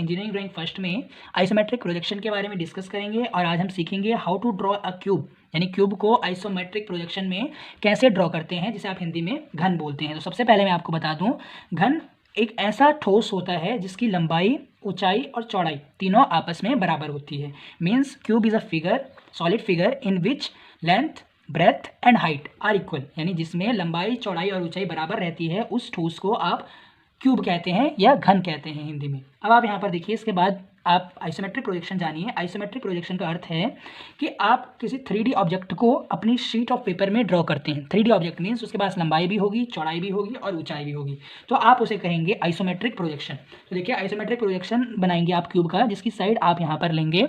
Engineering drawing first में isometric projection के बारे में डिस्कस करेंगे और आज हम सीखेंगे how to draw a cube, यानी क्यूब को आइसोमेट्रिक प्रोजेक्शन में कैसे ड्रॉ करते हैं, जिसे आप हिंदी में घन बोलते हैं। तो सबसे पहले मैं आपको बता दूं, घन एक ऐसा ठोस होता है जिसकी लंबाई, ऊंचाई और चौड़ाई तीनों आपस में बराबर होती है। Means cube is a figure, solid figure in which length, breadth and height are equal, यानी जिसमें लंबाई, चौड़ाई और ऊंचाई बराबर रहती है, उस ठोस को आप क्यूब कहते हैं या घन कहते हैं हिंदी में। अब आप यहाँ पर देखिए, इसके बाद आप आइसोमेट्रिक प्रोजेक्शन जानिए। आइसोमेट्रिक प्रोजेक्शन का अर्थ है कि आप किसी 3D ऑब्जेक्ट को अपनी शीट ऑफ पेपर में ड्रॉ करते हैं। 3D ऑब्जेक्ट मीन्स उसके पास लंबाई भी होगी, चौड़ाई भी होगी और ऊंचाई भी होगी, तो आप उसे कहेंगे आइसोमेट्रिक प्रोजेक्शन। तो देखिए, आइसोमेट्रिक प्रोजेक्शन बनाएंगे आप क्यूब का, जिसकी साइड आप यहाँ पर लेंगे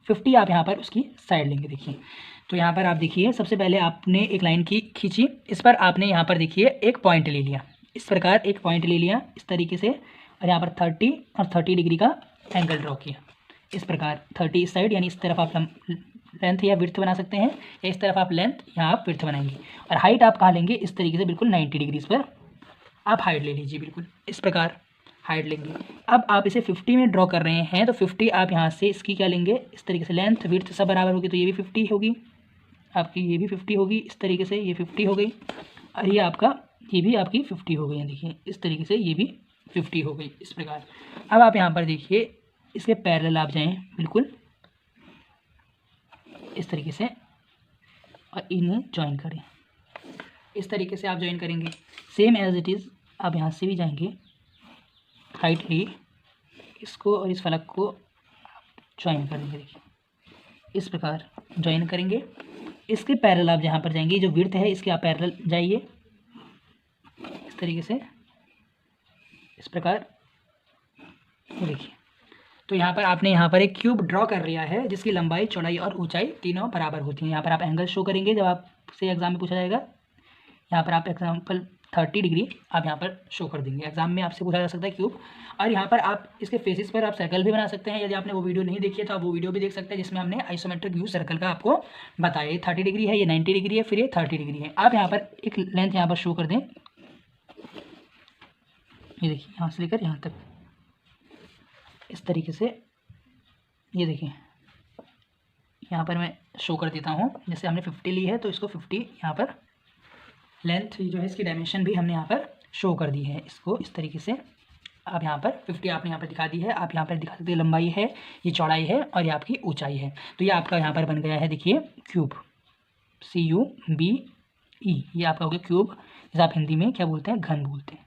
50, आप यहाँ पर उसकी साइड लेंगे। देखिए, तो यहाँ पर आप देखिए, सबसे पहले आपने एक लाइन की खींची, इस पर आपने यहाँ पर देखिए एक पॉइंट ले लिया, इस प्रकार एक पॉइंट ले लिया इस तरीके से, और यहाँ पर 30 और 30 डिग्री का एंगल ड्रॉ किया। इस प्रकार 30 इस साइड, यानी इस तरफ आप लेंथ या विड्थ बना सकते हैं, या इस तरफ आप लेंथ यहाँ आप विड्थ बनाएंगे। और हाइट आप कहाँ लेंगे, इस तरीके से बिल्कुल 90 डिग्री पर आप हाइट ले लीजिए, बिल्कुल इस प्रकार हाइट लेंगे। अब आप इसे 50 में ड्रॉ कर रहे हैं, तो 50 आप यहाँ से इसकी क्या लेंगे, इस तरीके से लेंथ विड्थ सब बराबर होगी, तो ये भी 50 होगी आपकी, ये भी 50 होगी, इस तरीके से ये 50 हो गई, और ये आपका ये भी आपकी 50 हो गई। देखिए, इस तरीके से ये भी 50 हो गई, इस प्रकार। अब आप यहाँ पर देखिए, इसके पैरेलल आप जाएं बिल्कुल इस तरीके से, और इन्हें ज्वाइन करें। इस तरीके से आप ज्वाइन करेंगे, सेम एज इट इज़। आप यहाँ से भी जाएंगे, हाइट ली, इसको और इस फलक को ज्वाइन करेंगे। देखिए, इस प्रकार ज्वाइन करेंगे। इसके पैरेलल आप जहाँ पर जाएंगे, जो विड्थ है इसके आप पैरेलल जाइए इस तरीके से, इस प्रकार। देखिए, तो यहाँ पर आपने यहाँ पर एक क्यूब ड्रॉ कर लिया है, जिसकी लंबाई, चौड़ाई और ऊंचाई तीनों बराबर होती हैं। यहाँ पर आप एंगल शो करेंगे, जब आपसे एग्जाम में पूछा जाएगा, यहाँ पर आप एग्जाम्पल 30 डिग्री आप यहाँ पर शो कर देंगे। एग्जाम में आपसे पूछा जा सकता है क्यूब। और यहाँ पर आप इसके फेसेस पर आप सर्कल भी बना सकते हैं। यदि आपने वो वीडियो नहीं देखी है तो आप वो वीडियो भी देख सकते हैं, जिसमें हमने आइसोमेट्रिक व्यू सर्कल का आपको बताया। ये 30 डिग्री है, ये 90 डिग्री है, फिर ये 30 डिग्री है। आप यहाँ पर एक लेंथ यहाँ पर शो कर दें, ये देखिए, यहाँ से लेकर यहाँ तक इस तरीके से। ये देखिए, यहाँ पर मैं शो कर देता हूँ, जैसे हमने 50 ली है तो इसको 50 यहाँ पर लेंथ जो है, इसकी डायमेंशन भी हमने यहाँ पर शो कर दी है, इसको इस तरीके से। आप यहाँ पर 50 आपने यहाँ पर दिखा दी है। आप यहाँ पर दिखा सकते हैं, लंबाई है, ये चौड़ाई है और ये आपकी ऊंचाई है। तो ये आपका यहाँ पर बन गया है, देखिए, क्यूब, CUBE, ये आपका हो गया क्यूब, जिसे आप हिंदी में क्या बोलते हैं, घन बोलते हैं।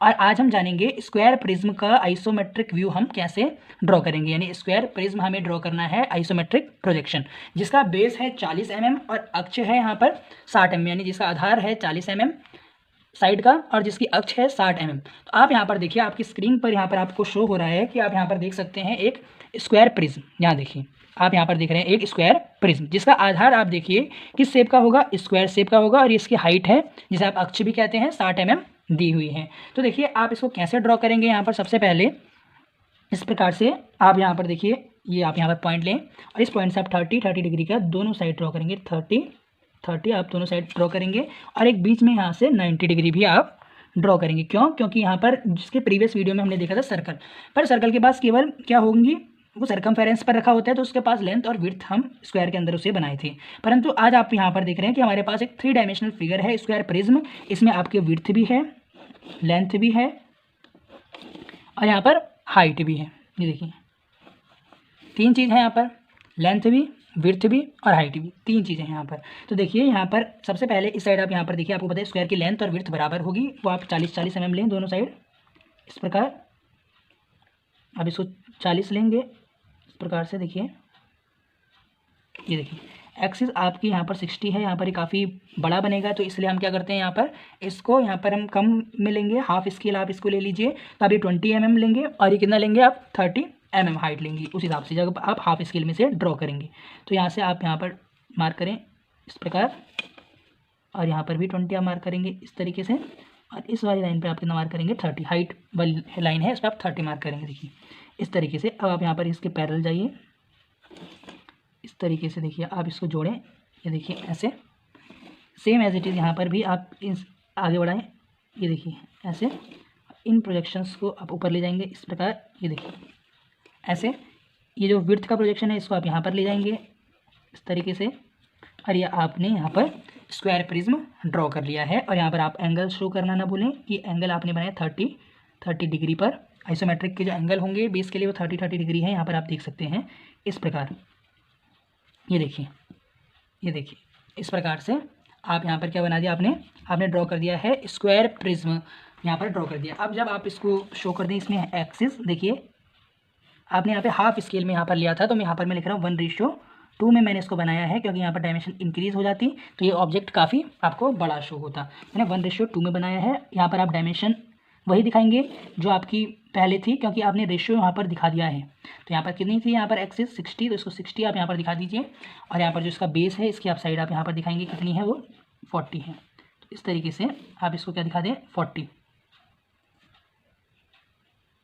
और आज हम जानेंगे स्क्वायर प्रिज्म का आइसोमेट्रिक व्यू हम कैसे ड्रॉ करेंगे। यानी स्क्वायर प्रिज्म हमें ड्रॉ करना है आइसोमेट्रिक प्रोजेक्शन, जिसका बेस है 40 mm और अक्ष है यहाँ पर 60 mm, यानी जिसका आधार है 40 mm साइड का और जिसकी अक्ष है 60 mm। तो आप यहाँ पर देखिए, आपकी स्क्रीन पर यहाँ पर आपको शो हो रहा है कि आप यहाँ पर देख सकते हैं एक स्क्वायर प्रिज्म। यहाँ देखिए, आप यहाँ पर देख रहे हैं एक स्क्वायर प्रिज्म, जिसका आधार आप देखिए किस शेप का होगा, स्क्वायर शेप का होगा, और इसकी हाइट है, जिसे आप अक्ष भी कहते हैं, 60 mm दी हुई है। तो देखिए, आप इसको कैसे ड्रॉ करेंगे। यहाँ पर सबसे पहले इस प्रकार से आप यहाँ पर देखिए, ये आप यहाँ पर पॉइंट लें और इस पॉइंट से आप 30 डिग्री का दोनों साइड ड्रॉ करेंगे। 30 आप दोनों साइड ड्रॉ करेंगे, और एक बीच में यहाँ से 90 डिग्री भी आप ड्रॉ करेंगे। क्यों? क्योंकि यहाँ पर जिसके प्रीवियस वीडियो में हमने देखा था सर्कल, पर सर्कल के पास केवल क्या होंगी, वो सर्कमफेरेंस पर रखा होता है, तो उसके पास लेंथ और विड्थ हम स्क्वायर के अंदर उसे बनाए थे। परंतु आज आप यहाँ पर देख रहे हैं कि हमारे पास एक 3 डायमेंशनल फिगर है, स्क्वायर प्रिज्म। इसमें आपके विड्थ भी है, लेंथ भी है और यहाँ पर हाइट भी है। ये देखिए, 3 चीज़ है यहाँ पर, लेंथ भी, विड्थ भी और हाइट भी, 3 चीज़ें हैं यहाँ पर। तो देखिए, यहाँ पर सबसे पहले इस साइड आप यहाँ पर देखिए, आपको पता है स्क्वायर की लेंथ और विड्थ बराबर होगी, वो आप 40 mm लें दोनों साइड। इस प्रकार आप इसको 40 लेंगे, इस प्रकार से। देखिए, ये देखिए, एक्सिस आपकी यहाँ पर 60 है, यहाँ पर ये काफ़ी बड़ा बनेगा, तो इसलिए हम क्या करते हैं, यहाँ पर इसको यहाँ पर हम कम में लेंगे, हाफ स्केल आप इसको ले लीजिए। तो आप ये 20 mm लेंगे, और ये कितना लेंगे आप, 30 mm हाइट लेंगे। उस हिसाब से जब आप हाफ स्केल में से ड्रॉ करेंगे, तो यहाँ से आप यहाँ पर मार्क करें इस प्रकार, और यहाँ पर भी 20 आप मार्क करेंगे इस तरीके से, और इस वाली लाइन पर आप कितना मार्क करेंगे, 30 हाइट वाली लाइन है, इस पर आप 30 मार्क करेंगे। देखिए, इस तरीके से। अब आप यहाँ पर इसके पैरेलल जाइए, इस तरीके से। देखिए, आप इसको जोड़ें, ये देखिए ऐसे, सेम एज इट इज़ यहाँ पर भी आप इस आगे बढ़ाएं, ये देखिए ऐसे, इन प्रोजेक्शंस को आप ऊपर ले जाएंगे इस प्रकार। ये देखिए ऐसे, ये जो विड्थ का प्रोजेक्शन है इसको आप यहाँ पर ले जाएंगे इस तरीके से, और ये आपने यहाँ पर स्क्वायर प्रिज्म ड्रॉ कर लिया है। और यहाँ पर आप एंगल शो करना ना भूलें कि एंगल आपने बनाया 30 डिग्री पर। आइसोमेट्रिक के जो एंगल होंगे बेस के लिए वो 30 डिग्री है, यहाँ पर आप देख सकते हैं इस प्रकार। ये देखिए, ये देखिए इस प्रकार से आप यहाँ पर क्या बना दिया आपने ड्रॉ कर दिया है स्क्वायर प्रिज्म, यहाँ पर ड्रॉ कर दिया। अब जब आप इसको शो कर दें इसमें एक्सिस, देखिए आपने यहाँ पे हाफ स्केल में यहाँ पर लिया था, तो मैं यहाँ पर मैं लिख रहा हूँ 1:2 में मैंने इसको बनाया है, क्योंकि यहाँ पर डायमेंशन इंक्रीज हो जाती तो ये ऑब्जेक्ट काफ़ी आपको बड़ा शो होता। मैंने 1:2 में बनाया है। यहाँ पर आप डायमेंशन वही दिखाएंगे जो आपकी पहले थी, क्योंकि आपने रेशियो यहाँ पर दिखा दिया है। तो यहाँ पर कितनी थी, यहाँ पर एक्सिस 60, तो इसको 60 आप यहाँ पर दिखा दीजिए। और यहाँ पर जो इसका बेस है इसकी आप साइड आप यहाँ पर दिखाएंगे कितनी है, वो 40 है। तो इस तरीके से आप इसको क्या दिखा दें 40,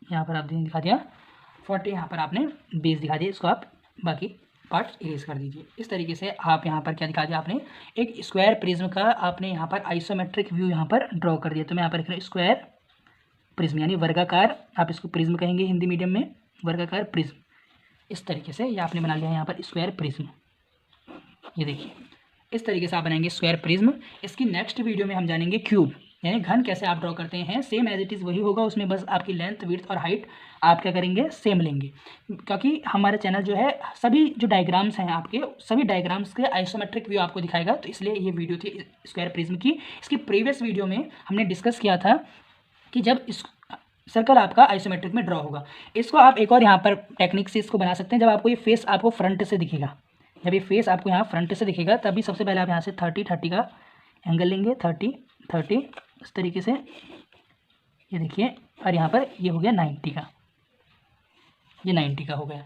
यहाँ पर आपने दिखा दिया 40, यहाँ पर आपने बेस दिखा दिया। इसको आप बाकी पार्ट्स इरेज कर दीजिए। इस तरीके से आप यहाँ पर क्या दिखा दिया आपने, एक स्क्वायर प्रिज्म का आपने यहाँ पर आइसोमेट्रिक व्यू यहाँ पर ड्रॉ कर दिया। तो मैं यहाँ पर लिख रहा हूँ स्क्वायर प्रिज्म, यानी वर्गाकार, आप इसको प्रिज्म कहेंगे हिंदी मीडियम में, वर्गाकार प्रिज्म। इस तरीके से ये आपने बना लिया है यहाँ पर स्क्वायर प्रिज्म। ये देखिए इस तरीके से आप बनाएंगे स्क्वायर प्रिज्म। इसकी नेक्स्ट वीडियो में हम जानेंगे क्यूब, यानी घन कैसे आप ड्रॉ करते हैं। सेम एज इट इज़ वही होगा, उसमें बस आपकी लेंथ, विड्थ और हाइट आप क्या करेंगे सेम लेंगे, क्योंकि हमारा चैनल जो है सभी जो डायग्राम्स हैं आपके सभी डायग्राम्स के आइसोमेट्रिक व्यू आपको दिखाएगा। तो इसलिए ये वीडियो थी स्क्वायर प्रिज्म की। इसकी प्रीवियस वीडियो में हमने डिस्कस किया था कि जब इस सर्कल आपका आइसोमेट्रिक में ड्रॉ होगा, इसको आप एक और यहाँ पर टेक्निक से इसको बना सकते हैं। जब आपको ये फेस आपको फ्रंट से दिखेगा, जब ये फेस आपको यहाँ फ्रंट से दिखेगा, तभी सबसे पहले आप यहाँ से 30 का एंगल लेंगे, 30 इस तरीके से। ये देखिए, और यहाँ पर ये हो गया 90 का, ये 90 का हो गया।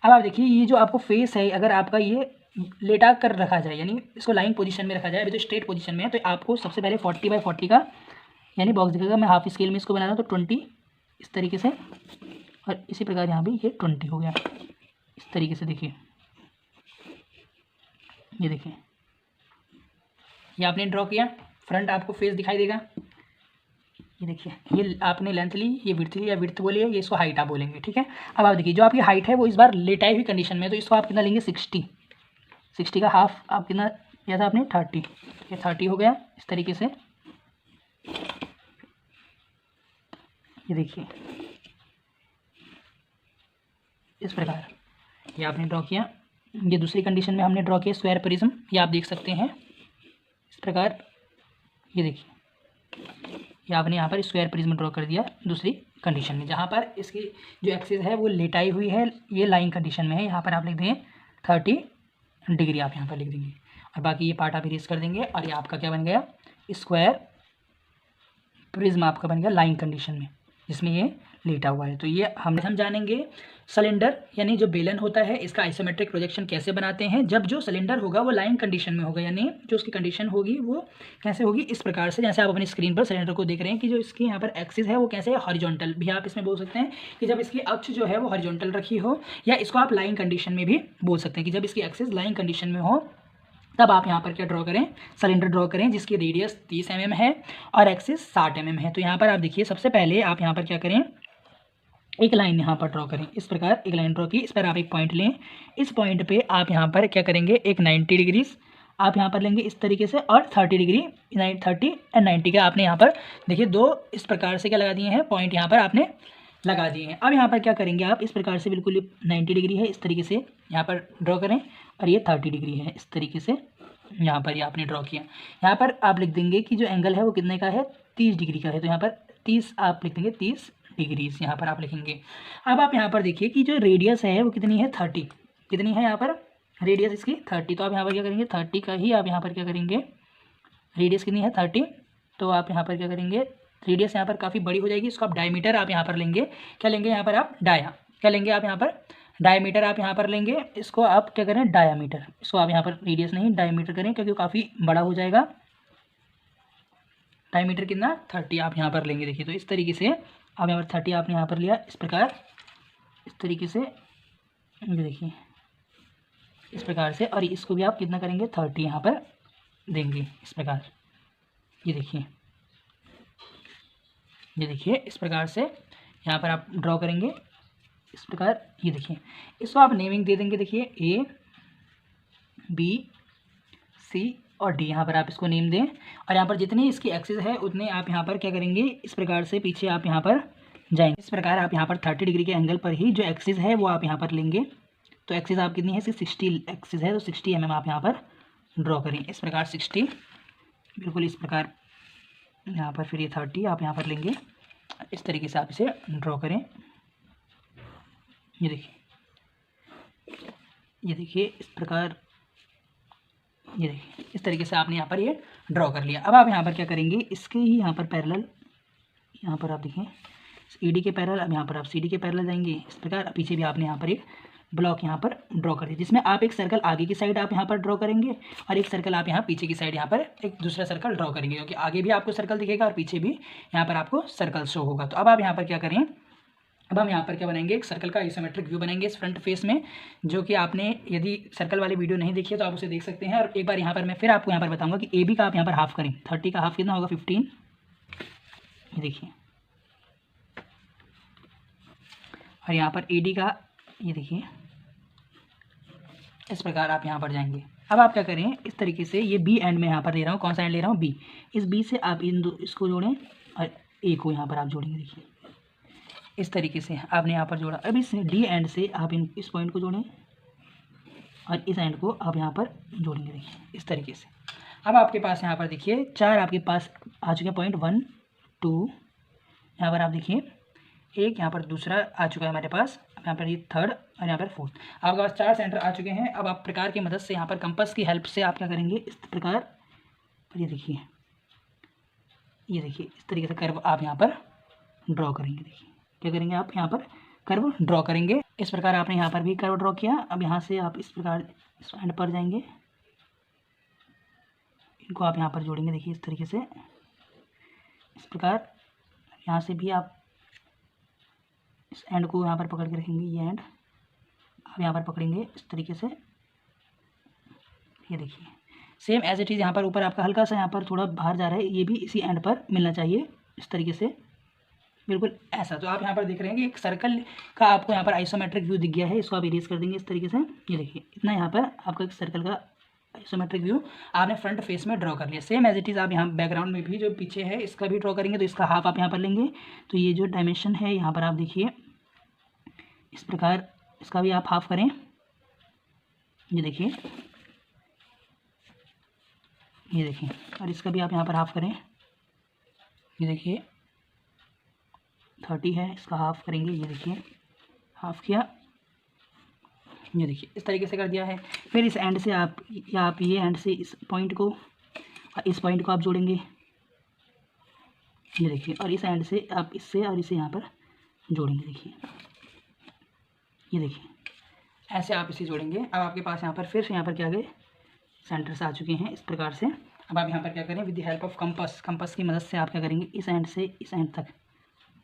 अब आप देखिए ये जो आपको फेस है, अगर आपका ये लेटा कर रखा जाए, यानी इसको लाइन पोजीशन में रखा जाए, अभी तो स्ट्रेट पोजीशन में है, तो आपको सबसे पहले 40/40 का यानी बॉक्स दिखेगा। मैं हाफ स्केल में इसको बना रहा हूँ, तो 20 इस तरीके से, और इसी प्रकार यहाँ भी ये 20 हो गया इस तरीके से। देखिए ये देखिए, ये आपने ड्रॉ किया, फ्रंट आपको फेस दिखाई देगा। ये देखिए, ये आपने लेंथ ली, ये विड्थ ली या विड्थ बोलिए, ये इसको हाइट आप बोलेंगे, ठीक है। अब आप देखिए जो आपकी हाइट है वो इस बार लेटाई हुई कंडीशन में है, तो इसको आप कितना लेंगे 60 का हाफ आप कितना लिया था आपने 30, ये 30 हो गया इस तरीके से। ये देखिए इस प्रकार ये आपने ड्रॉ किया। ये दूसरी कंडीशन में हमने ड्रॉ किया स्क्वायर प्रिज्म, ये आप देख सकते हैं इस प्रकार। ये देखिए ये आपने यहाँ पर स्क्वायर प्रिज्म ड्रॉ कर दिया दूसरी कंडीशन में, जहाँ पर इसकी जो एक्सिस है वो लेटाई हुई है, ये लाइन कंडीशन में है। यहाँ पर आप लिख देंगे 30 डिग्री, आप यहाँ पर लिख देंगे, और बाकी ये पार्ट आप इरेज कर देंगे, और ये आपका क्या बन गया स्क्वायर प्रिज्म आपका बन गया लाइन कंडीशन में, जिसमें ये लेटा हुआ है। तो ये हम जानेंगे सिलेंडर, यानी जो बेलन होता है इसका आइसोमेट्रिक प्रोजेक्शन कैसे बनाते हैं। जब जो सिलेंडर होगा वो लाइन कंडीशन में होगा, यानी जो उसकी कंडीशन होगी वो कैसे होगी, इस प्रकार से। जैसे आप अपनी स्क्रीन पर सिलेंडर को देख रहे हैं कि जो इसकी यहाँ पर एक्सिस है वो कैसे है, हॉरिजॉन्टल भी आप इसमें बोल सकते हैं कि जब इसकी अक्ष जो है वो हॉरिजॉन्टल रखी हो, या इसको आप लाइन कंडीशन में भी बोल सकते हैं कि जब इसकी एक्सिस लाइन कंडीशन में हो, तब आप यहाँ पर क्या ड्रॉ करें, सिलेंडर ड्रॉ करें जिसकी रेडियस 30 mm है और एक्सिस 60 mm है। तो यहाँ पर आप देखिए सबसे पहले आप यहाँ पर क्या करें, एक लाइन यहाँ पर ड्रॉ करें इस प्रकार। एक लाइन ड्रॉ की, इस पर आप एक पॉइंट लें, इस पॉइंट पे आप यहाँ पर क्या करेंगे, एक 90 डिग्री आप यहाँ पर लेंगे इस तरीके से, और 30 डिग्री 30 एंड 90 का आपने यहाँ पर देखिए दो इस प्रकार से क्या लगा दिए हैं पॉइंट, यहाँ पर आपने लगा दिए हैं। अब यहाँ पर क्या करेंगे आप, इस प्रकार से बिल्कुल 90 डिग्री है इस तरीके से यहाँ पर ड्रॉ करें, और ये 30 डिग्री है इस तरीके से यहाँ पर ये आपने ड्रॉ किया। यहाँ पर आप लिख देंगे कि जो एंगल है वो कितने का है, 30 डिग्री का है, तो यहाँ पर 30 आप लिख देंगे, 30 डिग्रीज यहाँ पर आप लिखेंगे। अब आप यहाँ पर देखिए कि जो रेडियस है वो कितनी है 30, कितनी है यहाँ पर रेडियस इसकी 30, तो आप यहाँ पर क्या करेंगे 30 का ही आप यहाँ पर क्या करेंगे, रेडियस कितनी है 30, तो आप यहाँ पर क्या करेंगे, रेडियस यहाँ पर काफ़ी बड़ी हो जाएगी, इसको आप डायमीटर आप यहाँ पर लेंगे, क्या लेंगे यहाँ पर आप क्या लेंगे आप यहाँ पर डायमीटर आप यहाँ पर लेंगे, इसको आप क्या करें डायामीटर, इसको आप यहाँ पर रेडियस नहीं डायमीटर करें क्योंकि काफ़ी बड़ा हो जाएगा। डायमीटर कितना 30 आप यहाँ पर लेंगे। देखिए तो इस तरीके से आप यहाँ पर 30 आपने यहाँ पर लिया इस प्रकार, इस तरीके से ये देखिए इस प्रकार से, और इसको भी आप कितना करेंगे 30 यहाँ पर देंगे इस प्रकार। ये देखिए ये देखिए इस प्रकार से यहाँ पर आप ड्रॉ करेंगे इस प्रकार। ये देखिए इसको आप नेमिंग दे देंगे, देखिए ए बी सी और डी, यहाँ पर आप इसको नेम दें। और यहाँ पर जितनी इसकी एक्सिस है उतने आप यहाँ पर क्या करेंगे, इस प्रकार से पीछे आप यहाँ पर जाएंगे। इस प्रकार आप यहाँ पर 30 डिग्री के एंगल पर ही जो एक्सिस है वो आप यहाँ पर लेंगे। तो एक्सिस आप कितनी है, 60 एक्सिस है, तो 60 mm आप यहाँ पर ड्रॉ करें इस प्रकार 60, बिल्कुल इस प्रकार। यहाँ पर फिर ये 30 आप यहाँ पर लेंगे, इस तरीके से आप इसे ड्रॉ करें। ये देखिए इस प्रकार, ये देखिए इस तरीके से आपने यहाँ पर ये ड्रॉ कर लिया। अब आप यहाँ पर क्या करेंगे, इसके ही यहाँ पर पैरेलल, यहाँ पर आप देखें ईडी के पैरेलल, अब यहाँ पर आप सीडी के पैरेलल जाएंगे इस प्रकार। पीछे भी आपने यहाँ पर एक ब्लॉक यहाँ पर ड्रॉ कर दिया, जिसमें आप एक सर्कल आगे की साइड आप यहाँ पर ड्रॉ करेंगे और एक सर्कल आप यहाँ पीछे की साइड यहाँ पर एक दूसरा सर्कल ड्रॉ करेंगे, क्योंकि आगे भी आपको सर्कल दिखेगा और पीछे भी यहाँ पर आपको सर्कल शो होगा। तो अब आप यहाँ पर क्या करें, अब हम यहाँ पर क्या बनाएंगे, एक सर्कल का आइसोमेट्रिक व्यू बनाएंगे इस फ्रंट फेस में, जो कि आपने यदि सर्कल वाली वीडियो नहीं देखी है तो आप उसे देख सकते हैं। और एक बार यहाँ पर मैं फिर आपको यहाँ पर बताऊंगा कि ए बी का आप यहाँ पर हाफ करें, 30 का हाफ कितना होगा 15। ये देखिए और यहाँ पर ए डी का, ये देखिए इस प्रकार आप यहाँ पर जाएंगे। अब आप क्या करें, इस तरीके से ये बी एंड में यहाँ पर ले रहा हूँ, कौन सा एंड ले रहा हूँ, बी। इस बी से आप इन दो इसको जोड़ें और ए को यहाँ पर आप जोड़ेंगे। देखिए इस तरीके से आपने यहाँ पर जोड़ा। अब इस डी एंड से आप इस पॉइंट को जोड़ें और इस एंड को आप यहाँ पर जोड़ेंगे। देखिए इस तरीके से। अब आपके पास यहाँ पर देखिए 4 आपके पास आ चुके हैं पॉइंट, 1 2, यहाँ पर आप देखिए एक, यहाँ पर दूसरा आ चुका है हमारे पास, यहाँ पर ये 3rd और यहाँ पर 4th। आपके पास 4 सेंटर आ चुके हैं। अब आप प्रकार की मदद से यहाँ पर कंपास की हेल्प से आप क्या करेंगे, इस प्रकार पर ये देखिए इस तरीके से कर्व आप यहाँ पर ड्रॉ करेंगे। देखिए क्या करेंगे, आप यहाँ पर कर्व ड्रॉ करेंगे। इस प्रकार आपने यहाँ पर भी कर्व ड्रॉ किया। अब यहाँ से आप इस प्रकार इस एंड पर जाएंगे, इनको आप यहाँ पर जोड़ेंगे। देखिए इस तरीके से, इस प्रकार यहाँ से भी आप इस एंड को यहाँ पर पकड़ के रखेंगे, ये एंड आप यहाँ पर पकड़ेंगे इस तरीके से। ये देखिए सेम एज इट इज़, यहाँ पर ऊपर आपका हल्का सा यहाँ पर थोड़ा बाहर जा रहा है, ये भी इसी एंड पर मिलना चाहिए इस तरीके से, बिल्कुल ऐसा। तो आप यहाँ पर देख रहे हैं कि एक सर्कल का आपको यहाँ पर आइसोमेट्रिक व्यू दिख गया है, इसको आप इरेज कर देंगे इस तरीके से। ये देखिए इतना यहाँ पर आपका एक सर्कल का आइसोमेट्रिक व्यू आपने फ्रंट फेस में ड्रॉ कर लिया। सेम एज इट इज़ आप यहाँ बैकग्राउंड में भी जो पीछे है इसका भी ड्रॉ करेंगे। तो इसका हाफ आप यहाँ पर लेंगे, तो ये जो डायमेंशन है यहाँ पर आप देखिए इस प्रकार, इसका भी आप हाफ करें। ये देखिए और इसका भी आप यहाँ पर हाफ करें। ये देखिए 30 है, इसका हाफ करेंगे। ये देखिए हाफ किया, ये देखिए इस तरीके से कर दिया है। फिर इस एंड से आप ये एंड से इस पॉइंट को और इस पॉइंट को आप जोड़ेंगे। ये देखिए और इस एंड से आप इससे और इसे यहाँ पर जोड़ेंगे। देखिए ये देखिए ऐसे आप इसे जोड़ेंगे। अब आपके पास यहाँ पर फिर से यहाँ पर क्या गए, सेंटर से आ चुके हैं इस प्रकार से। अब आप यहाँ पर क्या करें, with the help of compass की मदद से आप क्या करेंगे, इस एंड से इस एंड तक,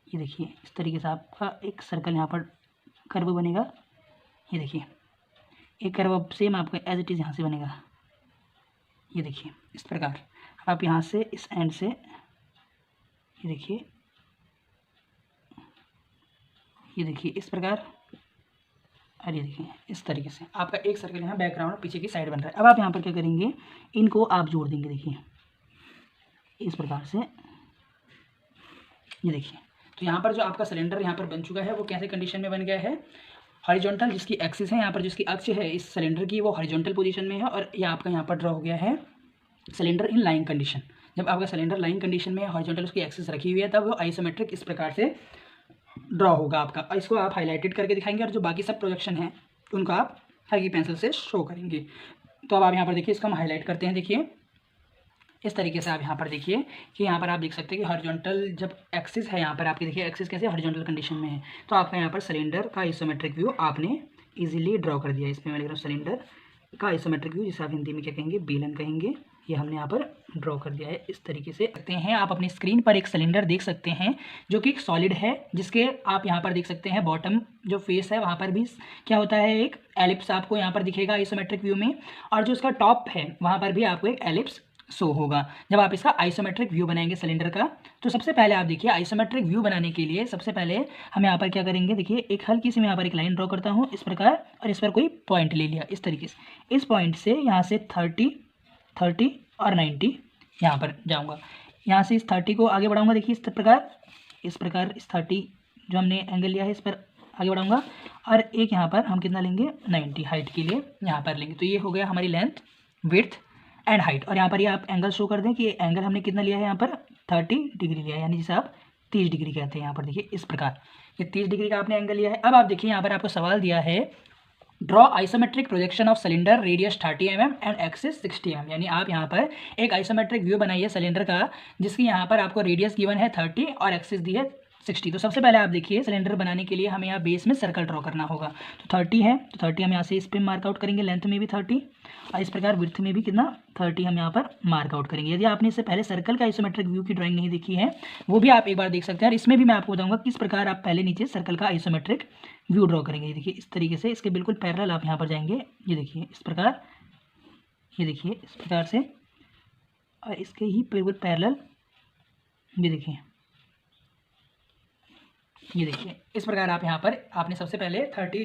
ये देखिए इस तरीके से आपका एक सर्कल यहाँ पर कर्व बनेगा। ये देखिए एक कर्व सेम आपका एज इट इज़ यहाँ से बनेगा। ये देखिए इस प्रकार। अब आप यहाँ से इस एंड से, ये देखिए इस प्रकार, और ये देखिए इस तरीके से आपका एक सर्कल यहाँ बैकग्राउंड पीछे की साइड बन रहा है। अब आप यहाँ पर क्या करेंगे, इनको आप जोड़ देंगे। देखिए इस प्रकार से, ये देखिए। तो यहाँ पर जो आपका सिलेंडर यहाँ पर बन चुका है वो कैसे कंडीशन में बन गया है, हॉरिजॉन्टल, जिसकी एक्सिस है यहाँ पर, जिसकी अक्ष है इस सिलेंडर की, वो हॉरिजॉन्टल पोजीशन में है। और ये आपका यहाँ पर ड्रॉ हो गया है सिलेंडर इन लाइन कंडीशन। जब आपका सिलेंडर लाइन कंडीशन में हॉरिजॉन्टल उसकी एक्सिस रखी हुई है तब वो आइसोमेट्रिक इस प्रकार से ड्रॉ होगा आपका। और इसको आप हाईलाइटेड करके दिखाएंगे और जो बाकी सब प्रोजेक्शन है उनको आप हल्की पेंसिल से शो करेंगे। तो अब आप यहाँ पर देखिए, इसको हम हाईलाइट करते हैं। देखिए इस तरीके से आप यहाँ पर देखिए कि यहाँ पर आप देख सकते हैं कि हॉरिजॉन्टल जब एक्सिस है यहाँ पर आपकी, देखिए एक्सिस कैसे हॉरिजॉन्टल कंडीशन में है, तो आपका यहाँ पर सिलेंडर का आइसोमेट्रिक व्यू आपने इजीली ड्रॉ कर दिया। इसमें मैं लिख रहा हूँ सिलेंडर का आइसोमेट्रिक व्यू, जिसे आप हिंदी में क्या कहेंगे, बेलन कहेंगे। ये हमने यहाँ पर ड्रॉ कर दिया है इस तरीके से। देखते हैं आप अपनी स्क्रीन पर एक सिलेंडर देख सकते हैं जो कि एक सॉलिड है, जिसके आप यहाँ पर देख सकते हैं बॉटम जो फेस है वहाँ पर भी क्या होता है, एक एलिप्स आपको यहाँ पर दिखेगा आइसोमेट्रिक व्यू में। और जो उसका टॉप है वहाँ पर भी आपको एक एलिप्स शो होगा जब आप इसका आइसोमेट्रिक व्यू बनाएंगे सिलेंडर का। तो सबसे पहले आप देखिए आइसोमेट्रिक व्यू बनाने के लिए सबसे पहले हम यहाँ पर क्या करेंगे, देखिए एक हल्की सी मैं यहाँ पर एक लाइन ड्रॉ करता हूँ इस प्रकार, और इस पर कोई पॉइंट ले लिया इस तरीके से। इस पॉइंट से यहाँ से 30 और 90 यहाँ पर जाऊँगा, यहाँ से इस 30 को आगे बढ़ाऊँगा, देखिए इस प्रकार इस 30 जो हमने एंगल लिया है इस पर आगे बढ़ाऊँगा, और एक यहाँ पर हम कितना लेंगे 90 हाइट के लिए यहाँ पर लेंगे। तो ये हो गया हमारी लेंथ, विड्थ एंड हाइट। और यहाँ पर ये आप एंगल शो कर दें कि एंगल हमने कितना लिया है, यहाँ पर 30 डिग्री लिया है, यानी जिसे आप 30 डिग्री कहते हैं। यहाँ पर देखिए इस प्रकार ये 30 डिग्री का आपने एंगल लिया है। अब आप देखिए यहाँ पर आपको सवाल दिया है draw isometric projection of cylinder radius 30 mm and axis 60 mm, यानी आप यहाँ पर एक आइसोमेट्रिक व्यू बनाइए सिलेंडर का जिसकी यहाँ पर आपको रेडियस गिवन है 30 और एक्सिस दी है 60। तो सबसे पहले आप देखिए सिलेंडर बनाने के लिए हमें यहाँ बेस में सर्कल ड्रॉ करना होगा। तो 30 है, तो 30 हम यहाँ से इस पर मार्क आउट करेंगे, लेंथ में भी 30 और इस प्रकार विड्थ में भी कितना 30 हम यहाँ पर मार्क आउट करेंगे। यदि आपने इससे पहले सर्कल का आइसोमेट्रिक व्यू की ड्राइंग नहीं देखी है वो भी आप एक बार देख सकते हैं, और इसमें भी मैं आपको बताऊँगा किस प्रकार आप पहले नीचे सर्कल का आइसोमेट्रिक व्यू ड्रॉ करेंगे। ये देखिए इस तरीके से इसके बिल्कुल पैरेलल आप यहाँ पर जाएंगे, ये देखिए इस प्रकार, ये देखिए इस प्रकार से, और इसके ही बिल्कुल पैरेलल ये देखिए, ये देखिए इस प्रकार आप यहाँ पर आपने सबसे पहले 30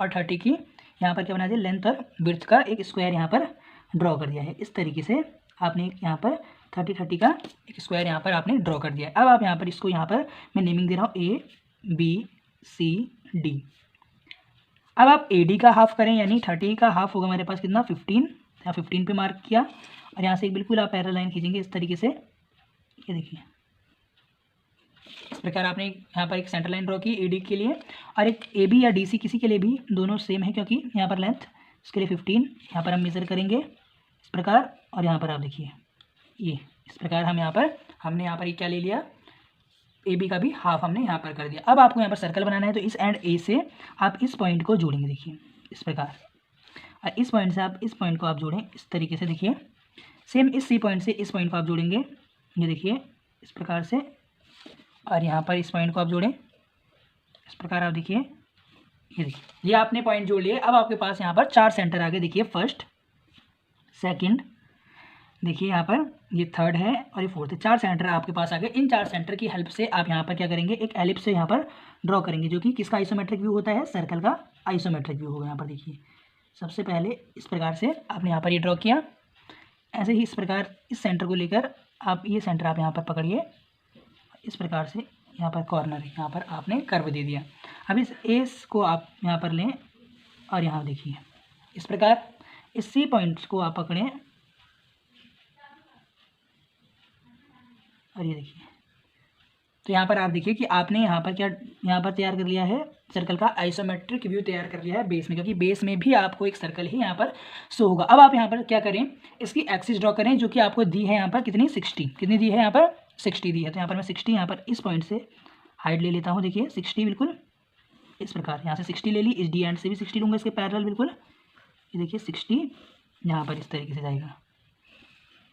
और 30 की यहाँ पर क्या बना दिया, लेंथ और विड्थ का एक स्क्वायर यहाँ पर ड्रॉ कर दिया है। इस तरीके से आपने यहाँ पर 30 का एक स्क्वायर यहाँ पर आपने ड्रॉ कर दिया है। अब आप यहाँ पर इसको यहाँ पर मैं नेमिंग दे रहा हूँ ABCD। अब आप AD का हाफ करें, यानी 30 का हाफ होगा हमारे पास कितना 15, यहाँ 15 पे मार्क किया, और यहाँ से एक बिल्कुल आप पैरेलल लाइन खींचेंगे इस तरीके से, ये देखिए इस प्रकार आपने यहाँ पर एक सेंटर लाइन ड्रॉ की AD के लिए, और एक AB या DC किसी के लिए भी दोनों सेम है क्योंकि यहाँ पर लेंथ इसके लिए 15 यहाँ पर हम मेज़र करेंगे इस प्रकार, और यहाँ पर आप देखिए ये इस प्रकार हमने यहाँ पर ये क्या ले लिया, AB का भी हाफ हमने यहाँ पर कर दिया। अब आपको यहाँ पर सर्कल बनाना है तो इस एंड A से आप इस पॉइंट को जोड़ेंगे, देखिए इस प्रकार, और इस पॉइंट से आप इस पॉइंट को आप जोड़ें इस तरीके से, देखिए सेम इस C पॉइंट से इस पॉइंट को आप जोड़ेंगे, ये देखिए इस प्रकार से, और यहाँ पर इस पॉइंट को आप जोड़ें इस प्रकार, आप देखिए ये देखिए ये आपने पॉइंट जोड़ लिए। अब आपके पास यहाँ पर 4 सेंटर आ गए, देखिए फर्स्ट, सेकंड, देखिए यहाँ पर ये थर्ड है और ये फोर्थ है, 4 सेंटर आपके पास आ गए। इन 4 सेंटर की हेल्प से आप यहाँ पर क्या करेंगे, एक एलिप्स से यहाँ पर ड्रॉ करेंगे जो कि किसका आइसोमेट्रिक व्यू होता है, सर्कल का आइसोमेट्रिक व्यू होगा। यहाँ पर देखिए सबसे पहले इस प्रकार से आपने यहाँ पर ये ड्रॉ किया, ऐसे ही इस प्रकार इस सेंटर को लेकर आप ये सेंटर आप यहाँ पर पकड़िए, इस प्रकार से यहाँ पर कॉर्नर यहाँ पर आपने कर्व दे दिया। अब इस एस को आप यहाँ पर लें और यहाँ देखिए इस प्रकार इस C पॉइंट्स को आप पकड़ें, और ये देखिए तो यहाँ पर आप देखिए कि आपने यहाँ पर क्या यहाँ पर तैयार कर लिया है, सर्कल का आइसोमेट्रिक व्यू तैयार कर लिया है बेस में, क्योंकि बेस में भी आपको एक सर्कल ही यहाँ पर शो होगा। अब आप यहाँ पर क्या करें, इसकी एक्सिस ड्रॉ करें जो कि आपको दी है यहाँ पर कितनी 60, कितनी दी है यहाँ पर 60 दी है। तो यहाँ पर मैं 60 यहाँ पर इस पॉइंट से हाइट ले लेता हूँ, देखिए 60 बिल्कुल इस प्रकार, यहाँ से 60 ले ली, इस डी एंड से भी 60 लूँगा इसके पैरेलल बिल्कुल, ये देखिए 60 यहाँ पर इस तरीके से जाएगा,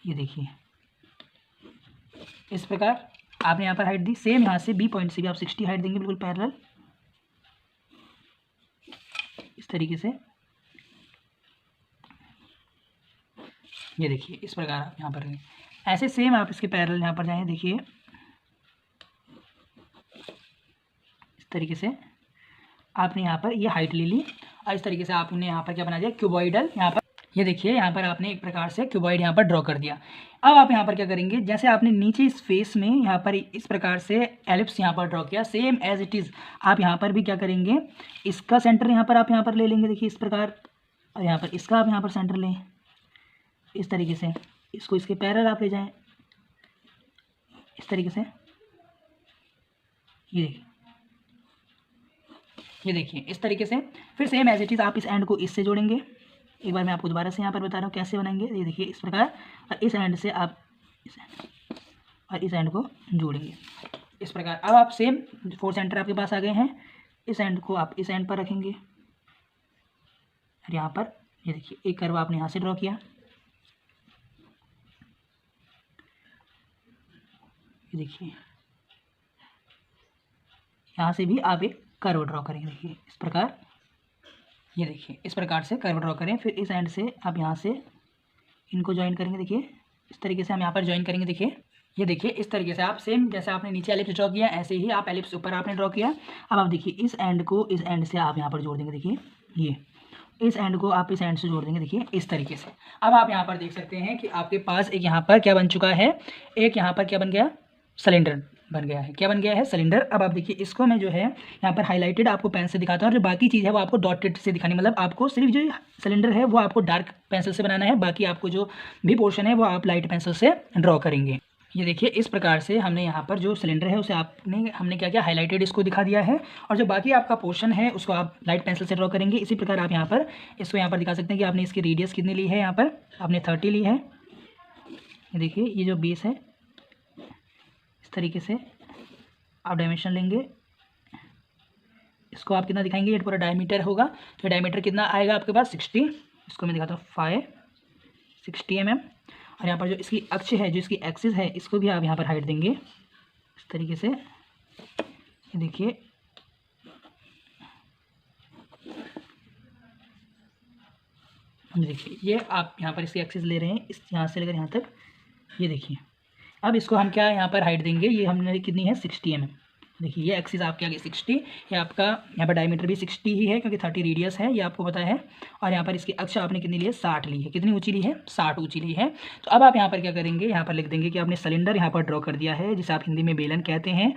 ये देखिए इस प्रकार आपने यहाँ पर हाइट दी। सेम यहाँ से B पॉइंट से भी आप 60 हाइट देंगे बिल्कुल पैरेलल इस तरीके से, ये देखिए इस प्रकार आप यहाँ पर ऐसे सेम आप इसके पैरेलल यहाँ पर जाएं, देखिए इस तरीके से आपने यहाँ पर ये हाइट ले ली, और इस तरीके से आपने यहाँ पर क्या बना दिया, क्यूबॉइडल, यहाँ पर ये देखिए यहाँ पर आपने एक प्रकार से क्यूबॉइड यहाँ पर ड्रॉ कर दिया। अब आप यहाँ पर क्या करेंगे, जैसे आपने नीचे इस फेस में यहाँ पर इस प्रकार से एलिप्स यहाँ पर ड्रॉ किया, सेम एज इट इज़ आप यहाँ पर भी क्या करेंगे, इसका सेंटर यहाँ पर आप यहाँ पर ले लेंगे, देखिए इस प्रकार, और यहाँ पर इसका आप यहाँ पर सेंटर लें इस तरीके से, इसको इसके पैरेलल आप ले जाएं इस तरीके से, ये देखिए इस तरीके से। फिर सेम एज इट इज़ आप इस एंड को इससे जोड़ेंगे, एक बार मैं आपको दोबारा से यहाँ पर बता रहा हूँ कैसे बनाएंगे, ये देखिए इस प्रकार, और इस एंड से आप इस एंड को जोड़ेंगे इस प्रकार। अब आप सेम 4 सेंटर आपके पास आ गए हैं, इस एंड को आप इस एंड पर रखेंगे, और यहाँ पर ये देखिए एक कर्व आपने यहाँ से ड्रॉ किया, ये देखिए यहाँ से भी आप एक कर्व ड्रॉ करेंगे, देखिए इस प्रकार, ये देखिए इस प्रकार से कर्व ड्रॉ करें। फिर इस एंड से आप यहाँ से इनको ज्वाइन करेंगे, देखिए इस तरीके से हम यहाँ पर ज्वाइन करेंगे। देखिए ये देखिए इस तरीके से आप सेम जैसे आपने नीचे एलिप्स ड्रॉ किया ऐसे ही आप एलिप्स ऊपर आपने ड्रॉ किया। अब आप देखिए इस एंड को इस एंड से आप यहाँ पर जोड़ देंगे। देखिए ये इस एंड को आप इस एंड से जोड़ देंगे। देखिए इस तरीके से अब आप यहाँ पर देख सकते हैं कि आपके पास एक यहाँ पर क्या बन चुका है, एक यहाँ पर क्या बन गया, सिलेंडर बन गया है। क्या बन गया है, सिलेंडर। अब आप देखिए इसको मैं जो है यहाँ पर हाईलाइटेड आपको पेन से दिखाता हूँ और जो बाकी चीज़ है वो आपको डॉटेड से दिखानी, मतलब आपको सिर्फ जो सिलेंडर है वो आपको डार्क पेंसिल से बनाना है, बाकी आपको जो भी पोर्शन है वो आप लाइट पेंसिल से ड्रॉ करेंगे। ये देखिए इस प्रकार से हमने यहाँ पर जो सिलेंडर है उसे हमने क्या किया, हाईलाइटेड इसको दिखा दिया है और जो बाकी आपका पोर्शन है उसको आप लाइट पेंसिल से ड्रॉ करेंगे। इसी प्रकार आप यहाँ पर इसको यहाँ पर दिखा सकते हैं कि आपने इसकी रेडियस कितनी ली है, यहाँ पर आपने 30 ली है। ये देखिए ये जो बेस है इस तरीके से आप डायमेंशन लेंगे, इसको आप कितना दिखाएंगे, ये पूरा डायमीटर होगा तो डायमीटर कितना आएगा आपके पास 60। इसको मैं दिखाता हूँ 60 mm। और यहाँ पर जो इसकी अक्ष है, जो इसकी एक्सिस है, इसको भी आप यहाँ पर हाइट देंगे इस तरीके से। ये देखिए ये आप यहाँ पर इसकी एक्सिस ले रहे हैं, इस यहाँ से लेकर यहाँ तक। ये देखिए अब इसको हम क्या यहाँ पर हाइट देंगे, ये हमने कितनी है 60 mm। देखिए ये एक्सिस आपके आगे 60, ये आपका यहाँ पर डायमीटर भी 60 ही है क्योंकि 30 रेडियस है, ये आपको पता है। और यहाँ पर इसकी अक्ष आपने कितनी ली है, 60 ली है। कितनी ऊंची ली है, 60 ऊंची ली है। तो अब आप यहाँ पर क्या करेंगे, यहाँ पर लिख देंगे कि आपने सिलेंडर यहाँ पर ड्रॉ कर दिया है, जिसे आप हिंदी में बेलन कहते हैं,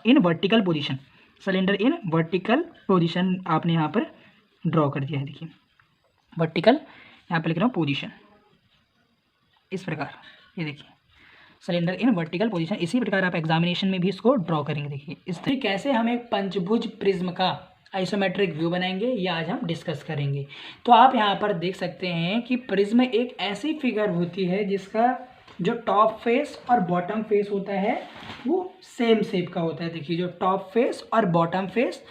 in vertical position. Cylinder in vertical position आपने यहाँ पर ड्रॉ कर दिया है। देखिए वर्टिकल यहाँ पर लिख रहा हूँ पोजिशन, इस प्रकार। ये देखिए सिलेंडर इन वर्टिकल पोजीशन। इसी प्रकार आप एग्जामिनेशन में भी इसको ड्रॉ करेंगे। देखिए इस तरीके कैसे हम एक पंचभुज प्रिज्म का आइसोमेट्रिक व्यू बनाएंगे ये आज हम डिस्कस करेंगे। तो आप यहाँ पर देख सकते हैं कि प्रिज्म एक ऐसी फिगर होती है जिसका जो टॉप फेस और बॉटम फेस होता है वो सेम शेप का होता है। देखिए जो टॉप फेस और बॉटम फेस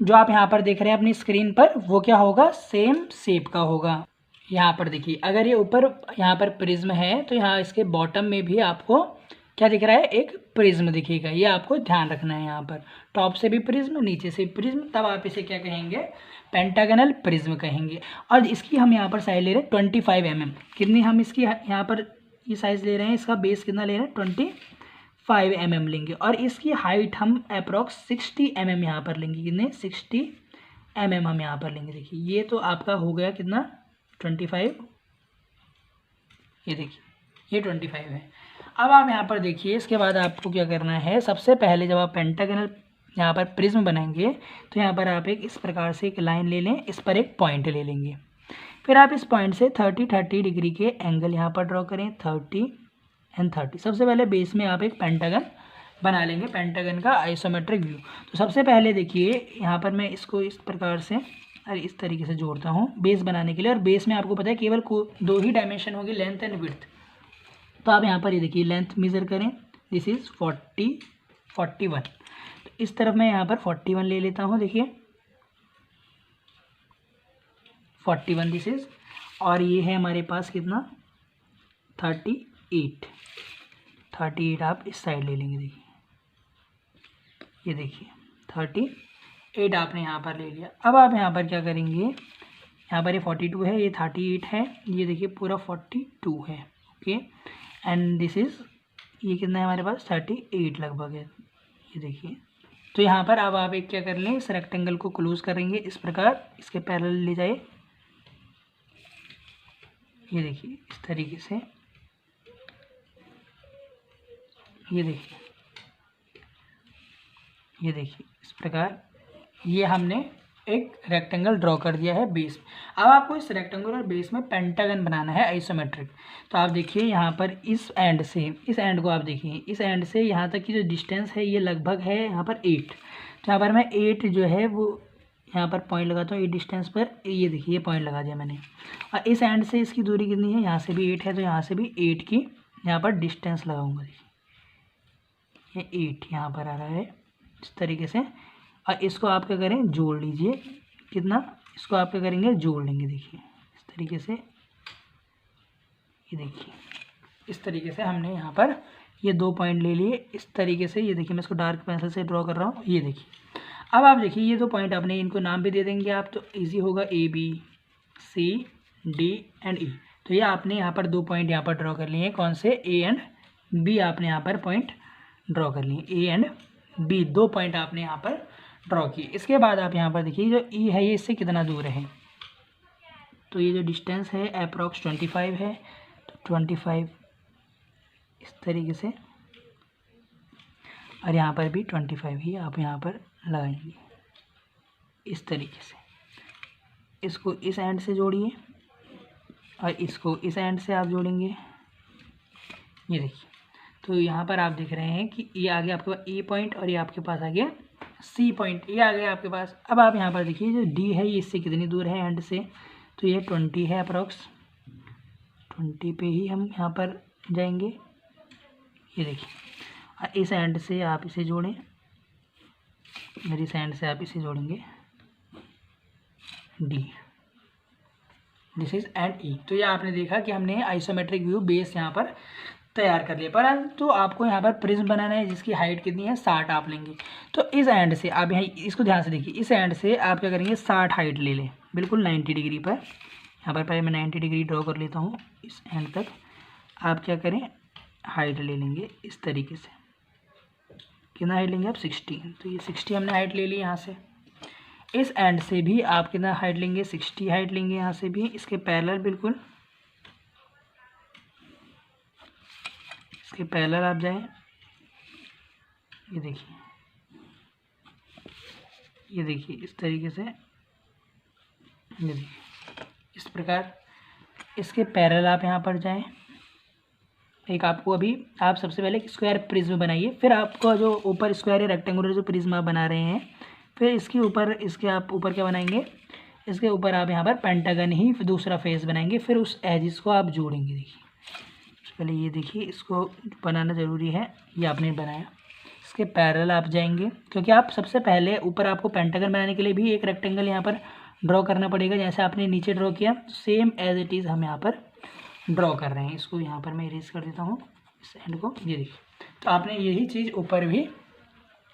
जो आप यहाँ पर देख रहे हैं अपनी स्क्रीन पर वो क्या होगा, सेम शेप का होगा। यहाँ पर देखिए अगर ये ऊपर यहाँ पर प्रिज्म है तो यहाँ इसके बॉटम में भी आपको क्या दिख रहा है, एक प्रिज्म दिखेगा। ये आपको ध्यान रखना है, यहाँ पर टॉप से भी प्रिज्म नीचे से प्रिज्म, तब आप इसे क्या कहेंगे, पेंटागनल प्रिज्म कहेंगे। और इसकी हम यहाँ पर साइज ले रहे हैं 25 mm। कितनी हम इसकी यहाँ पर ये साइज़ ले रहे हैं, इसका बेस कितना ले रहे हैं 25 mm लेंगे और इसकी हाइट हम अप्रॉक्स 60 mm यहाँ पर लेंगे। कितने 60 mm हम यहाँ पर लेंगे। देखिए ये तो आपका हो गया कितना 25। ये देखिए ये 25 है। अब आप यहाँ पर देखिए इसके बाद आपको क्या करना है, सबसे पहले जब आप पेंटागनल यहाँ पर प्रिज्म बनाएंगे तो यहाँ पर आप एक इस प्रकार से एक लाइन ले लें, इस पर एक पॉइंट ले लेंगे। फिर आप इस पॉइंट से 30 डिग्री के एंगल यहाँ पर ड्रॉ करें, 30 एंड 30। सबसे पहले बेस में आप एक पेंटागन बना लेंगे, पेंटागन का आइसोमेट्रिक व्यू। तो सबसे पहले देखिए यहाँ पर मैं इसको इस प्रकार से और इस तरीके से जोड़ता हूँ बेस बनाने के लिए। और बेस में आपको पता है केवल 2 ही डायमेंशन होगी, लेंथ एंड विड्थ। तो आप यहाँ पर ये देखिए लेंथ मेज़र करें, दिस इज़ 41। तो इस तरफ मैं यहाँ पर 41 ले लेता हूँ। देखिए 41 दिस इज़, और ये है हमारे पास कितना 38 आप इस साइड ले लेंगे। देखिए ये देखिए 38 आपने यहाँ पर ले लिया। अब आप यहाँ पर क्या करेंगे, यहाँ पर ये 42 है, ये 38 है, ये देखिए पूरा 42 है। ओके एंड दिस इज़, ये कितना है हमारे पास 38 लगभग है। ये देखिए तो यहाँ पर अब आप एक क्या कर लें, इस रेक्टेंगल को क्लोज करेंगे इस प्रकार, इसके पैरेलल ले जाए। ये देखिए इस तरीके से, ये देखिए इस प्रकार ये हमने एक रेक्टेंगल ड्रॉ कर दिया है बेस में। अब आपको इस रेक्टेंगल और बेस में पेंटागन बनाना है आइसोमेट्रिक। तो आप देखिए यहाँ पर इस एंड से, इस एंड को आप देखिए, इस एंड से यहाँ तक की जो डिस्टेंस है ये लगभग है यहाँ पर 8। तो यहाँ पर मैं 8 जो है वो यहाँ पर पॉइंट लगाता हूँ, ये डिस्टेंस पर। ये देखिए ये पॉइंट लगा दिया मैंने। और इस एंड से इसकी दूरी कितनी है, यहाँ से भी 8 है तो यहाँ से भी 8 की यहाँ पर डिस्टेंस लगाऊंगा। देखिए ये 8 यहाँ पर आ रहा है इस तरीके से। और इसको आप क्या करें, जोड़ लीजिए। कितना, इसको आप क्या करेंगे, जोड़ लेंगे। देखिए इस तरीके से, ये देखिए इस तरीके से हमने यहाँ पर ये 2 पॉइंट ले लिए इस तरीके से। ये देखिए मैं इसको डार्क पेंसिल से ड्रॉ कर रहा हूँ। ये देखिए अब आप देखिए ये 2 पॉइंट आपने इनको नाम भी दे देंगे आप, तो इजी होगा, A B C D and E। तो ये आपने यहाँ पर 2 पॉइंट यहाँ पर ड्रॉ कर लिए हैं, कौन से, ए एंड बी आपने यहाँ पर पॉइंट ड्रॉ कर लिए, ए एंड बी 2 पॉइंट आपने यहाँ पर ड्रॉ किए। इसके बाद आप यहाँ पर देखिए जो ई है ये इससे कितना दूर है, तो ये जो डिस्टेंस है अप्रॉक्स 25 है, तो 25 इस तरीके से, और यहाँ पर भी 25 ही आप यहाँ पर लगाएंगे इस तरीके से। इसको इस एंड से जोड़िए और इसको इस एंड से आप जोड़ेंगे। ये देखिए, तो यहाँ पर आप देख रहे हैं कि ये आ गया आपके पास ए पॉइंट और ये आपके पास आ गया सी पॉइंट, ये आ गया आपके पास। अब आप यहाँ पर देखिए जो डी है ये इससे कितनी दूर है एंड से, तो ये 20 है अप्रॉक्स, 20 पे ही हम यहाँ पर जाएंगे। ये देखिए, और इस एंड से आप इसे जोड़ें, मेरी इस एंड से आप इसे जोड़ेंगे डी, दिस इज एंड ई। तो ये आपने देखा कि हमने आइसोमेट्रिक व्यू बेस यहाँ पर तैयार कर लिया, परंतु आपको यहाँ पर प्रिज्म बनाना है जिसकी हाइट कितनी है 60 आप लेंगे। तो इस एंड से आप यहाँ इसको ध्यान से देखिए, इस एंड से आप क्या करेंगे 60 हाइट ले लें, बिल्कुल 90 डिग्री पर। यहाँ पर पहले मैं 90 डिग्री ड्रॉ कर लेता हूँ, इस एंड तक आप क्या करें हाइट ले लेंगे इस तरीके से। कितना हाइट लेंगे आप 60, तो ये 60 हमने हाइट ले ली यहाँ से। इस एंड से भी आप कितना हाइट लेंगे 60 हाइट लेंगे यहाँ से भी, इसके पैरेलल, बिल्कुल इसके पैरेलल आप जाएं। ये देखिए, ये देखिए इस तरीके से, ये देखिए इस प्रकार इसके पैरेलल आप यहाँ पर जाएं। एक आपको अभी आप सबसे पहले स्क्वायर प्रिज्म बनाइए, फिर आपको जो ऊपर स्क्वायर या रेक्टेंगुलर जो प्रिज्म आप बना रहे हैं, फिर इसके ऊपर आप ऊपर क्या बनाएंगे, इसके ऊपर आप यहाँ पर पेंटागन ही दूसरा फेस बनाएंगे, फिर उस एजिस को आप जोड़ेंगे। देखिए पहले ये देखिए, इसको बनाना ज़रूरी है, ये आपने बनाया, इसके पैरेलल आप जाएंगे, क्योंकि आप सबसे पहले ऊपर आपको पेंटागन बनाने के लिए भी एक रेक्टेंगल यहाँ पर ड्रॉ करना पड़ेगा, जैसे आपने नीचे ड्रॉ किया सेम एज इट इज़ हम यहाँ पर ड्रॉ कर रहे हैं। इसको यहाँ पर मैं इरेज कर देता हूँ इस एंड को। ये देखिए, तो आपने यही चीज़ ऊपर भी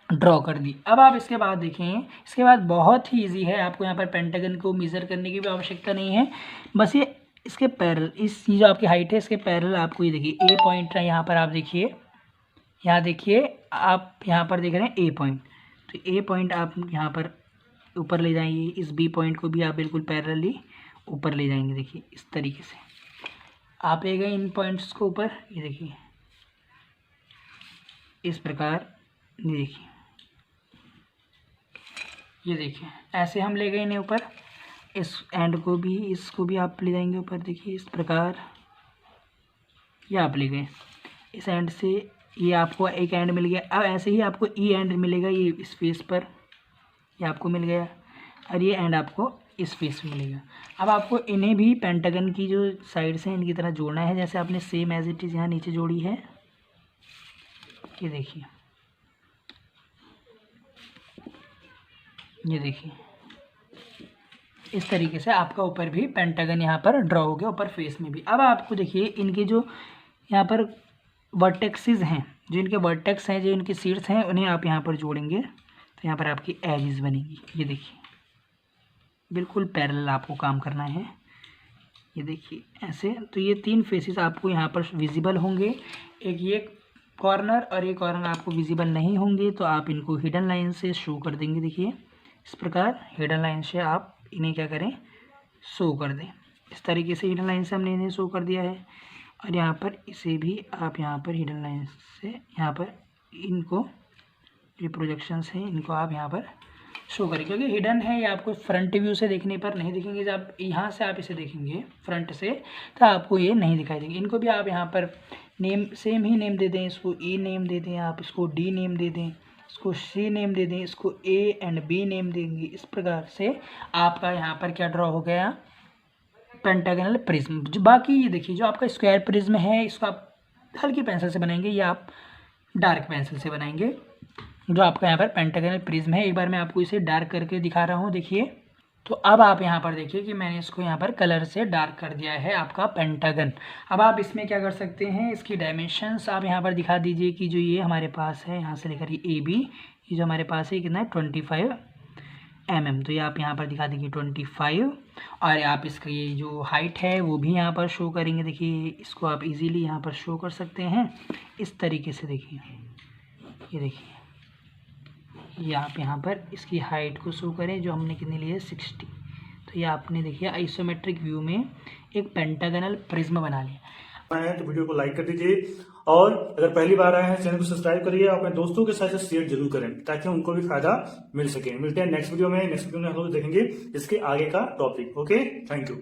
ड्रॉ कर दी। अब आप इसके बाद देखें, इसके बाद बहुत ही इजी है, आपको यहाँ पर पेंटागन को मेज़र करने की भी आवश्यकता नहीं है, बस ये इसके पैरेलल, इस जो आपकी हाइट है इसके पैरेलल आपको ये देखिए ए पॉइंट है यहाँ पर, आप देखिए यहाँ देखिए, आप यहाँ पर देख रहे हैं ए पॉइंट, तो ए पॉइंट आप यहाँ पर ऊपर ले जाएंगे, इस बी पॉइंट को भी आप बिल्कुल पैरेलली ऊपर ले जाएंगे। देखिए इस तरीके से आप ले गए इन पॉइंट्स को ऊपर, ये देखिए इस प्रकार, ये देखिए ऐसे हम ले गए इन्हें ऊपर, इस एंड को भी, इसको भी आप ले जाएंगे ऊपर। देखिए इस प्रकार ये आप ले गए इस एंड से, ये आपको एक एंड मिल गया। अब ऐसे ही आपको ई एंड मिलेगा, ये इस फेस पर ये आपको मिल गया, और ये एंड आपको इस फेस में मिलेगा। अब आपको इन्हें भी पेंटागन की जो साइड्स हैं इनकी तरह जोड़ना है, जैसे आपने सेम एज इट इज़ यहाँ नीचे जोड़ी है। ये देखिए, ये देखिए इस तरीके से आपका ऊपर भी पेंटागन यहाँ पर ड्रॉ हो गया, ऊपर फेस में भी। अब आपको देखिए इनके जो यहाँ पर वर्टेक्सेस हैं, जो इनके वर्टेक्स हैं, जो इनके शीर्ष हैं, उन्हें आप यहाँ पर जोड़ेंगे, तो यहाँ पर आपकी एजेस बनेगी। ये देखिए बिल्कुल पैरेलल आपको काम करना है। ये देखिए ऐसे, तो ये 3 फेसेस आपको यहाँ पर विजिबल होंगे, एक ये कॉर्नर और ये कॉर्नर आपको विजिबल नहीं होंगे, तो आप इनको हिडन लाइन से शो कर देंगे। देखिए इस प्रकार हिडन लाइन से आप इन्हें क्या करें, शो कर दें। इस तरीके से हिडन लाइन से हमने इन्हें शो कर दिया है, और यहाँ पर इसे भी आप यहाँ पर हिडन लाइन से यहाँ पर इनको ये प्रोजेक्शंस हैं इनको आप यहाँ पर शो करें, क्योंकि हिडन है, ये आपको फ्रंट व्यू से देखने पर नहीं दिखेंगे। जब आप यहाँ से आप इसे देखेंगे फ्रंट से, तो आपको ये नहीं दिखाई देंगे। इनको भी आप यहाँ पर नेम सेम ही नेम दे दें, इसको ई नेम दे दें, आप इसको डी नेम दे दें, इसको सी नेम दे दें, इसको ए एंड बी नेम देंगे। इस प्रकार से आपका यहाँ पर क्या ड्रॉ हो गया, पेंटागनल प्रिज्म। जो बाकी ये देखिए, जो आपका स्क्वायर प्रिज्म है, इसको आप हल्की पेंसिल से बनाएंगे या आप डार्क पेंसिल से बनाएंगे। जो आपका यहाँ पर पेंटागनल प्रिज्म है, एक बार मैं आपको इसे डार्क करके दिखा रहा हूँ। देखिए, तो अब आप यहाँ पर देखिए कि मैंने इसको यहाँ पर कलर से डार्क कर दिया है आपका पेंटागन। अब आप इसमें क्या कर सकते हैं, इसकी डायमेंशंस आप यहाँ पर दिखा दीजिए कि जो ये हमारे पास है, यहाँ से लेकर ये ए बी, ये जो हमारे पास है कितना है 25 mm। तो ये आप यहाँ पर दिखा देंगे 25, और आप इसका ये जो हाइट है वो भी यहाँ पर शो करेंगे। देखिए इसको आप इजीली यहाँ पर शो कर सकते हैं इस तरीके से। देखिए ये देखिए ये आप यहाँ पर इसकी हाइट को शो करें, जो हमने कितनी ली है 60। तो ये आपने देखिए आइसोमेट्रिक व्यू में एक पेंटागनल प्रिज्म बना लिया है। तो वीडियो को लाइक कर दीजिए, और अगर पहली बार आए हैं चैनल को सब्सक्राइब करिए, अपने दोस्तों के साथ शेयर जरूर करें ताकि उनको भी फायदा मिल सके। मिलते हैं नेक्स्ट वीडियो में। नेक्स्ट वीडियो में हम लोग देखेंगे इसके आगे का टॉपिक। Okay, thank you.